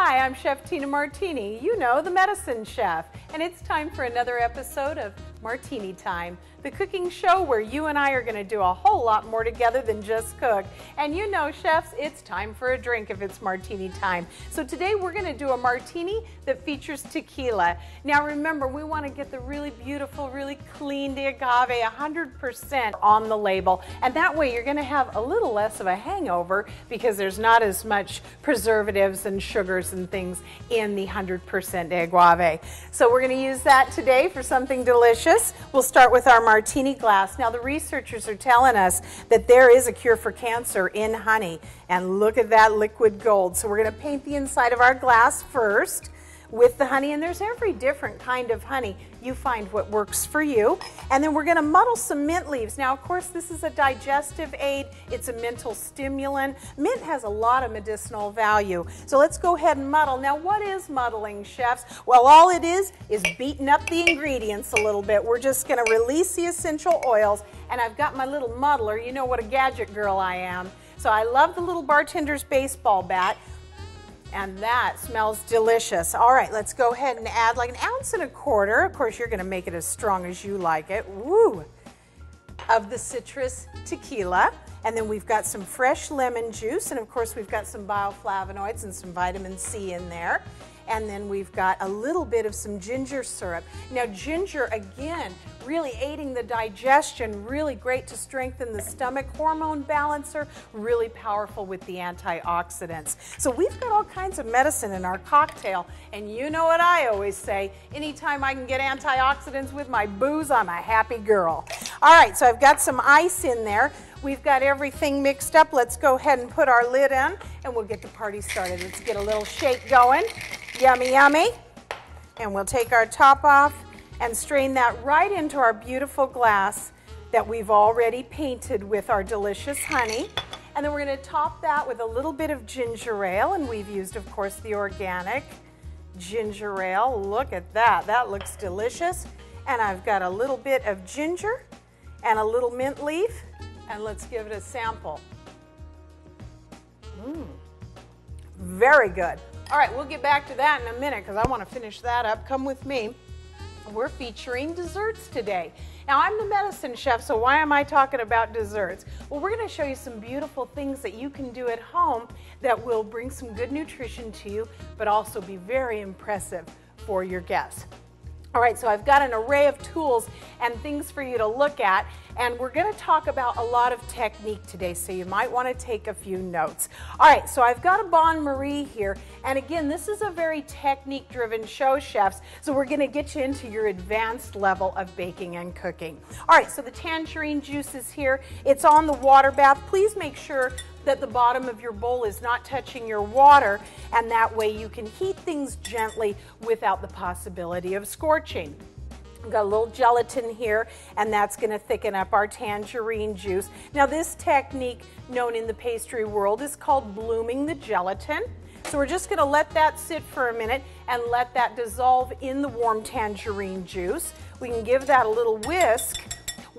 Hi, I'm Chef Tina Martini, you know, the medicine chef, and it's time for another episode of Martini Time, the cooking show where you and I are going to do a whole lot more together than just cook. And you know, chefs, it's time for a drink if it's Martini time. So today we're going to do a martini that features tequila. Now remember, we want to get the really beautiful, really clean agave 100% on the label, and that way you're going to have a little less of a hangover because there's not as much preservatives and sugars and things in the 100% agave. So we're going to use that today for something delicious. We'll start with our martini glass. Now the researchers are telling us that there is a cure for cancer in honey, and look at that liquid gold. So we're going to paint the inside of our glass first with the honey, and there's every different kind of honey. You find what works for you. And then we're going to muddle some mint leaves. Now, of course, this is a digestive aid. It's a mental stimulant. Mint has a lot of medicinal value. So let's go ahead and muddle. Now, what is muddling, chefs? Well, all it is beating up the ingredients a little bit. We're just going to release the essential oils, and I've got my little muddler. You know what a gadget girl I am. So I love the little bartender's baseball bat. And that smells delicious. All right, let's go ahead and add like 1.25 ounces. Of course, you're going to make it as strong as you like it. Woo! Of the citrus tequila. And then we've got some fresh lemon juice. And of course, we've got some bioflavonoids and some vitamin C in there. And then we've got a little bit of some ginger syrup. Now, ginger, again, really aiding the digestion, really great to strengthen the stomach hormone balancer, really powerful with the antioxidants. So we've got all kinds of medicine in our cocktail, and you know what I always say, anytime I can get antioxidants with my booze, I'm a happy girl. All right, so I've got some ice in there. We've got everything mixed up. Let's go ahead and put our lid in, and we'll get the party started. Let's get a little shake going. Yummy, yummy. And we'll take our top off and strain that right into our beautiful glass that we've already painted with our delicious honey. And then we're going to top that with a little bit of ginger ale, and we've used, of course, the organic ginger ale. Look at that. That looks delicious. And I've got a little bit of ginger and a little mint leaf, and let's give it a sample. Very good. All right, we'll get back to that in a minute because I want to finish that up. Come with me. We're featuring desserts today. Now, I'm the medicine chef, so why am I talking about desserts? Well, we're going to show you some beautiful things that you can do at home that will bring some good nutrition to you, but also be very impressive for your guests. All right, so I've got an array of tools and things for you to look at, and we're going to talk about a lot of technique today, so you might want to take a few notes. All right, so I've got a bain-marie here, and again, this is a very technique-driven show, chefs, so we're going to get you into your advanced level of baking and cooking. All right, so the tangerine juice is here. It's on the water bath. Please make sure that the bottom of your bowl is not touching your water, and that way you can heat things gently without the possibility of scorching. We've got a little gelatin here, and that's going to thicken up our tangerine juice. Now, this technique, known in the pastry world, is called blooming the gelatin. So we're just going to let that sit for a minute and let that dissolve in the warm tangerine juice. We can give that a little whisk.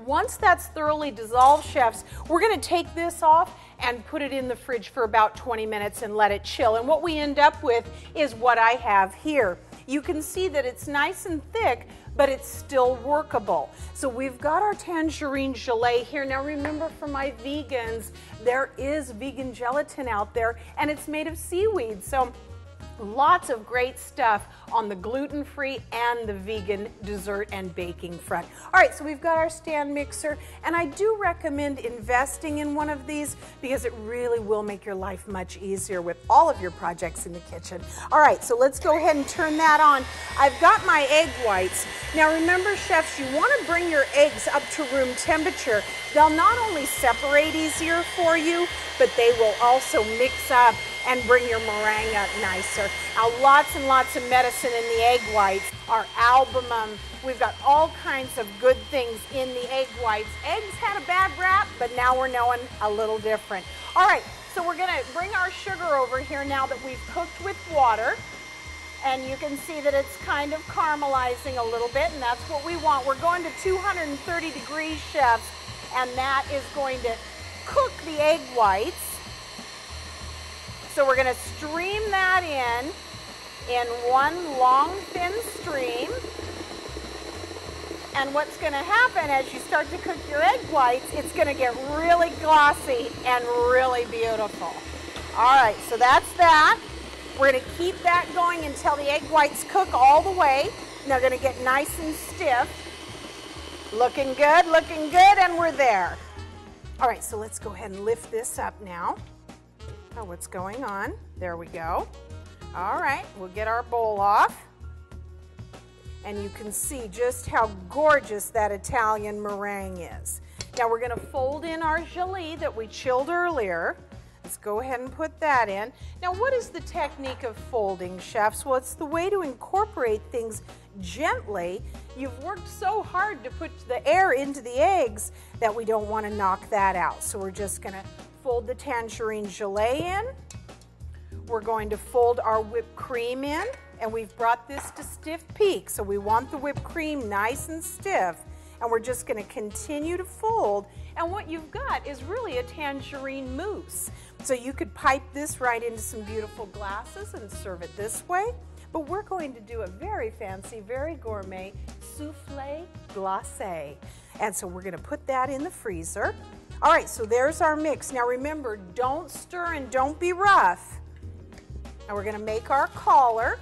Once that's thoroughly dissolved, chefs, we're going to take this off and put it in the fridge for about 20 minutes and let it chill. And what we end up with is what I have here. You can see that it's nice and thick, but it's still workable. So we've got our tangerine gelée here. Now remember, for my vegans, there is vegan gelatin out there, and it's made of seaweed. So lots of great stuff on the gluten-free and the vegan dessert and baking front. All right, so we've got our stand mixer, and I do recommend investing in one of these because it really will make your life much easier with all of your projects in the kitchen. All right, so let's go ahead and turn that on. I've got my egg whites. Now remember, chefs, you want to bring your eggs up to room temperature. They'll not only separate easier for you, but they will also mix up and bring your meringue up nicer. Now, lots and lots of medicine in the egg whites. Our albumin, we've got all kinds of good things in the egg whites. Eggs had a bad rap, but now we're knowing a little different. All right, so we're gonna bring our sugar over here now that we've cooked with water. And you can see that it's kind of caramelizing a little bit, and that's what we want. We're going to 230 degrees, chefs, and that is going to cook the egg whites. So we're going to stream that in, in one long, thin stream. And what's going to happen as you start to cook your egg whites, it's going to get really glossy and really beautiful. All right, so that's that. We're going to keep that going until the egg whites cook all the way. And they're going to get nice and stiff. Looking good, and we're there. All right, so let's go ahead and lift this up now. Oh, what's going on? There we go. All right, we'll get our bowl off. And you can see just how gorgeous that Italian meringue is. Now we're going to fold in our gelée that we chilled earlier. Let's go ahead and put that in. Now what is the technique of folding, chefs? Well, it's the way to incorporate things gently. You've worked so hard to put the air into the eggs that we don't want to knock that out. So we're just going to fold the tangerine gelée in. We're going to fold our whipped cream in. And we've brought this to stiff peak, so we want the whipped cream nice and stiff. And we're just going to continue to fold. And what you've got is really a tangerine mousse. So you could pipe this right into some beautiful glasses and serve it this way. But we're going to do a very fancy, very gourmet soufflé glacé. And so we're going to put that in the freezer. All right, so there's our mix. Now remember, don't stir and don't be rough. Now we're going to make our collar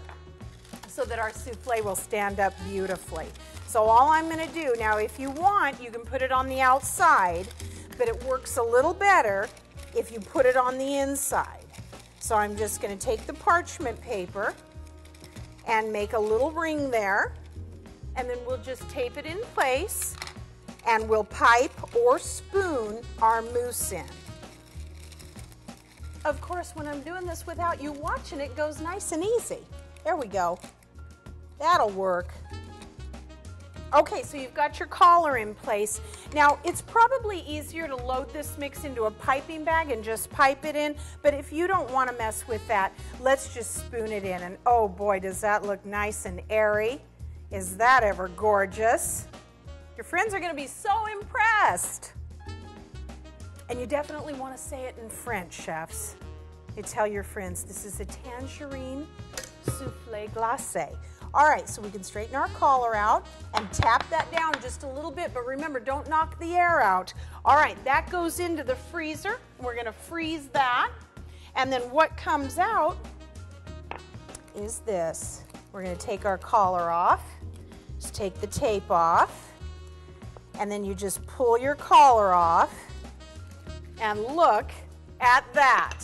so that our soufflé will stand up beautifully. So all I'm going to do, now if you want, you can put it on the outside, but it works a little better if you put it on the inside. So I'm just going to take the parchment paper and make a little ring there, and then we'll just tape it in place, and we'll pipe or spoon our mousse in. Of course, when I'm doing this without you watching, it goes nice and easy. There we go. That'll work. Okay, so you've got your collar in place. Now, it's probably easier to load this mix into a piping bag and just pipe it in, but if you don't want to mess with that, let's just spoon it in. And oh boy, does that look nice and airy. Is that ever gorgeous? Your friends are going to be so impressed. And you definitely want to say it in French, chefs. You tell your friends, this is a tangerine soufflé glacé. All right, so we can straighten our collar out and tap that down just a little bit, but remember, don't knock the air out. All right, that goes into the freezer. We're going to freeze that. And then what comes out is this. We're going to take our collar off, just take the tape off, and then you just pull your collar off, and look at that.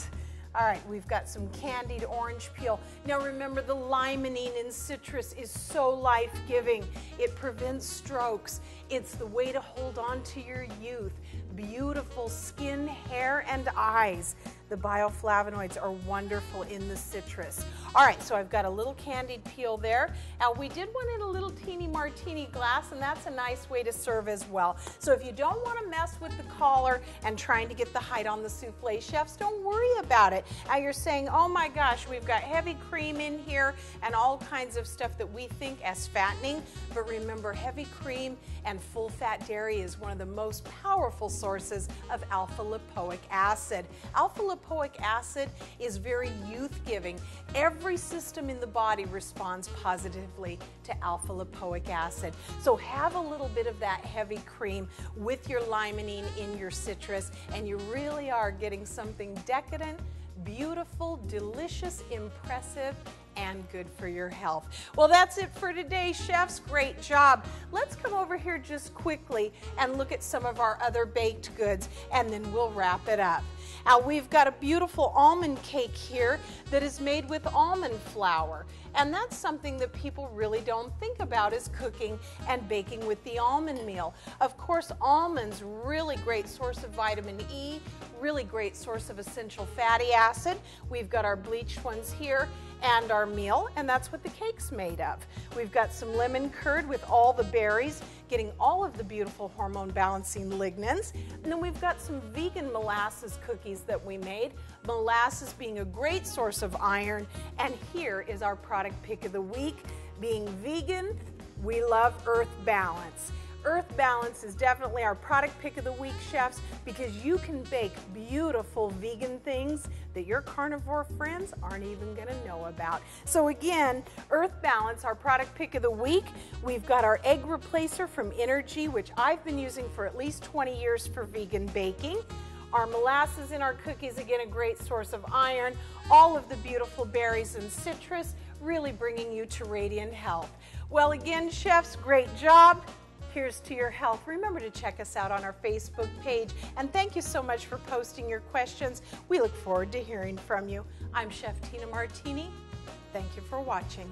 All right, we've got some candied orange peel. Now remember, the limonene in citrus is so life-giving. It prevents strokes. It's the way to hold on to your youth. Beautiful skin, hair, and eyes. The bioflavonoids are wonderful in the citrus. All right, so I've got a little candied peel there. Now we did one in a little teeny martini glass, and that's a nice way to serve as well. So if you don't want to mess with the collar and trying to get the height on the souffle, chefs, don't worry about it. Now you're saying, oh my gosh, we've got heavy cream in here and all kinds of stuff that we think as fattening, but remember, heavy cream and full fat dairy is one of the most powerful sources of alpha lipoic acid. Alpha lipoic acid is very youth-giving. Every system in the body responds positively to alpha lipoic acid. So have a little bit of that heavy cream with your limonene in your citrus, and you really are getting something decadent, beautiful, delicious, impressive, and good for your health. Well, that's it for today, chefs. Great job. Let's come over here just quickly and look at some of our other baked goods, and then we'll wrap it up. Now, we've got a beautiful almond cake here that is made with almond flour. And that's something that people really don't think about, is cooking and baking with the almond meal. Of course, almonds, really great source of vitamin E, really great source of essential fatty acid. We've got our bleached ones here and our meal, and that's what the cake's made of. We've got some lemon curd with all the berries, getting all of the beautiful hormone balancing lignans. And then we've got some vegan molasses cookies that we made, molasses being a great source of iron. And here is our product pick of the week. Being vegan, we love earth balance. Earth Balance is definitely our product pick of the week, chefs, because you can bake beautiful vegan things that your carnivore friends aren't even going to know about. So again, Earth Balance, our product pick of the week. We've got our egg replacer from Energy, which I've been using for at least 20 years for vegan baking. Our molasses in our cookies, again, a great source of iron. All of the beautiful berries and citrus, really bringing you to radiant health. Well, again, chefs, great job. Here's to your health. Remember to check us out on our Facebook page. And thank you so much for posting your questions. We look forward to hearing from you. I'm Chef Tina Martini. Thank you for watching.